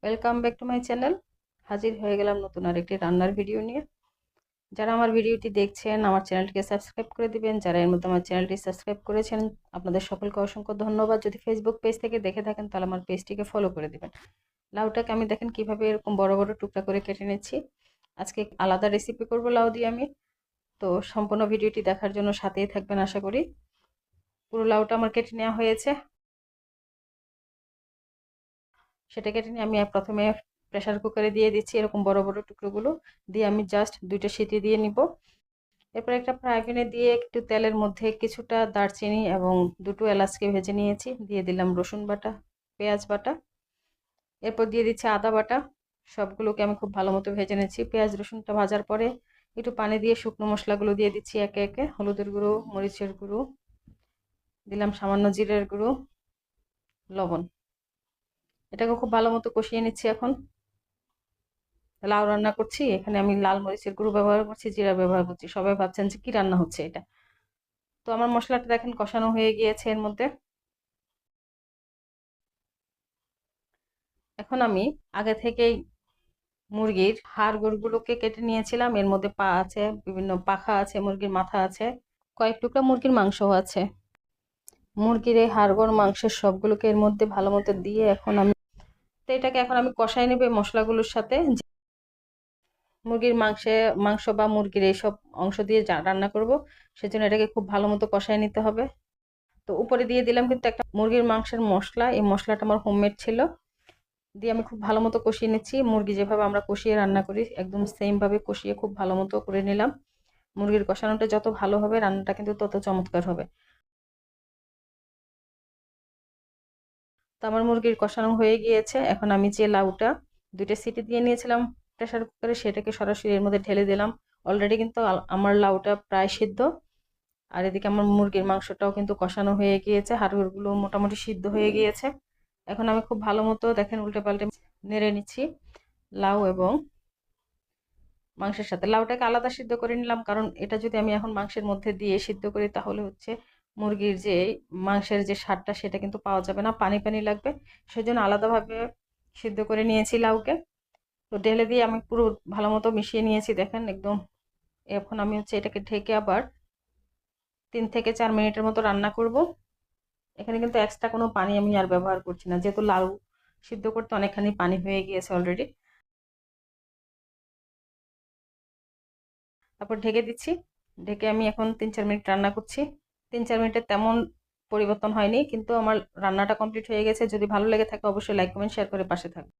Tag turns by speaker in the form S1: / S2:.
S1: Welcome back to my channel. হাজির হয়ে গেলাম নতুন আরেকটি রান্নার ভিডিও নিয়ে। যারা আমার ভিডিওটি দেখছেন আমার চ্যানেলটিকে সাবস্ক্রাইব করে দিবেন। যারা এর মধ্যে আমার চ্যানেলটি সাবস্ক্রাইব করেছেন আপনাদের সকলকে অসংখ্য ধন্যবাদ। যদি ফেসবুক পেজ থেকে দেখে থাকেন তাহলে আমার পেজটিকে ফলো করে দিবেন। লাউটাকে আমি দেখেন কিভাবে এরকম বড় বড় টুকরা করে কেটে নিচ্ছি। আজকে আলাদা রেসিপি করব লাউ দিয়ে আমি। তো সম্পূর্ণ ভিডিওটি দেখার জন্য সাথেই থাকবেন আশা করি। পুরো লাউটা আমার কেটে নেওয়া হয়েছে। সেটা কেটে নিয়ে আমি প্রথমে প্রেসার কুকারে দিয়ে দিচ্ছি এরকম বড় বড় টুকরোগুলো দিয়ে আমি জাস্ট 2টা সিটি দিয়ে নিব। এরপর একটা ফ্রাই প্যানে দিয়ে একটু তেলের মধ্যে কিছুটা দারচিনি এবং 2টো এলাচকে ভেজে নিয়েছি, দিয়ে দিলাম রসুন বাটা, পেঁয়াজ বাটা, এরপর দিয়ে দিচ্ছি আদা বাটা। সবগুলোকে আমি খুব ভালো মতো ভেজে নিচ্ছি। পেঁয়াজ রসুনটা ভাজার পরে একটু পানি দিয়ে শুকনো মশলাগুলো দিয়ে দিচ্ছি একে একে। হলুদের গুঁড়ো, মরিচের গুঁড়ো দিলাম, সামান্য জিরের গুঁড়ো, লবণ। এটাকে খুব ভালো মতো কষিয়ে নিচ্ছি। এখন লাউ রান্না করছি, এখানে আমি লাল মরিচের গুঁড়ো ব্যবহার করছি, জিরা ব্যবহার করছি। সবাই ভাবছেন যে কি রান্না হচ্ছে এটা। তো আমার মশলাটা দেখেন কষানো হয়ে গিয়েছে এর মধ্যে। এখন আমি আগে থেকেই মুরগির হাড়গোড়গুলোকে কেটে নিয়েছিলাম। এর মধ্যে পা আছে, বিভিন্ন পাখা আছে, মুরগির মাথা আছে, কয়েক টুকরা মুরগির মাংসও আছে। মুরগির এই হাড়গোড় মাংসের সবগুলোকে এর মধ্যে ভালো মতো দিয়ে এটাকে এখন আমি কষাই নেব এই মশলাগুলোর সাথে। মুরগির মাংস বা মুরগির এইসব অংশ দিয়ে রান্না করব, সেজন্য এটাকে খুব ভালো মতো কষাই নিতে হবে। তো উপরে দিয়ে দিলাম কিন্তু একটা মুরগির মাংসের মশলা। এই মশলাটা আমার হোমমেড ছিল, দিয়ে আমি খুব ভালো মতো কষিয়ে নিচ্ছি। মুরগি যেভাবে আমরা কষিয়ে রান্না করি একদম সেম ভাবে কষিয়ে খুব ভালো মতো করে নিলাম। মুরগির কষানোটা যত ভালো হবে রান্নাটা কিন্তু তত চমৎকার হবে। তো আমার মুরগির কষানো হয়ে গিয়েছে। এখন আমি যে লাউটা 2টা সিটি দিয়ে নিয়েছিলাম প্রেসার কুকারে, সেটাকে সরাসরি এর মধ্যে ঢেলে দিলাম। অলরেডি কিন্তু আমার লাউটা প্রায় সিদ্ধ। আর এদিকে আমার মুরগির মাংসটাও কিন্তু কষানো হয়ে গিয়েছে, হাড়গুলো মোটামুটি সিদ্ধ হয়ে গিয়েছে। এখন আমি খুব ভালো মতো দেখেন উল্টে পাল্টে নেড়ে নিচ্ছি লাউ এবং মাংসের সাথে। লাউটাকে আলাদা সিদ্ধ করে নিলাম, কারণ এটা যদি আমি এখন মাংসের মধ্যে দিয়ে সিদ্ধ করি তাহলে হচ্ছে মুরগির যে মাংসের যে স্বাদটা সেটা কিন্তু পাওয়া যাবে না, পানি পানি লাগবে। সেজন্য আলাদাভাবে সিদ্ধ করে নিয়েছি লাউকে। তো ঢেলে দিয়ে আমি পুরো ভালো মতো মিশিয়ে নিয়েছি দেখেন একদম। এখন আমি হচ্ছে এটাকে ঢেকে আবার 3 থেকে 4 মিনিটের মতো রান্না করব। এখানে কিন্তু এক্সট্রা কোনো পানি আমি আর ব্যবহার করছি না, যেহেতু লাউ সিদ্ধ করতে অনেকখানি পানি হয়ে গিয়েছে অলরেডি। তারপর ঢেকে দিচ্ছি। ঢেকে আমি এখন 3-4 মিনিট রান্না করছি। 3-4 মিনিটে তেমন পরিবর্তন হয়নি, কিন্তু আমার রান্নাটা কমপ্লিট হয়ে গেছে। যদি ভালো লেগে থাকে অবশ্যই লাইক কমেন্ট শেয়ার করে পাশে থাকবে।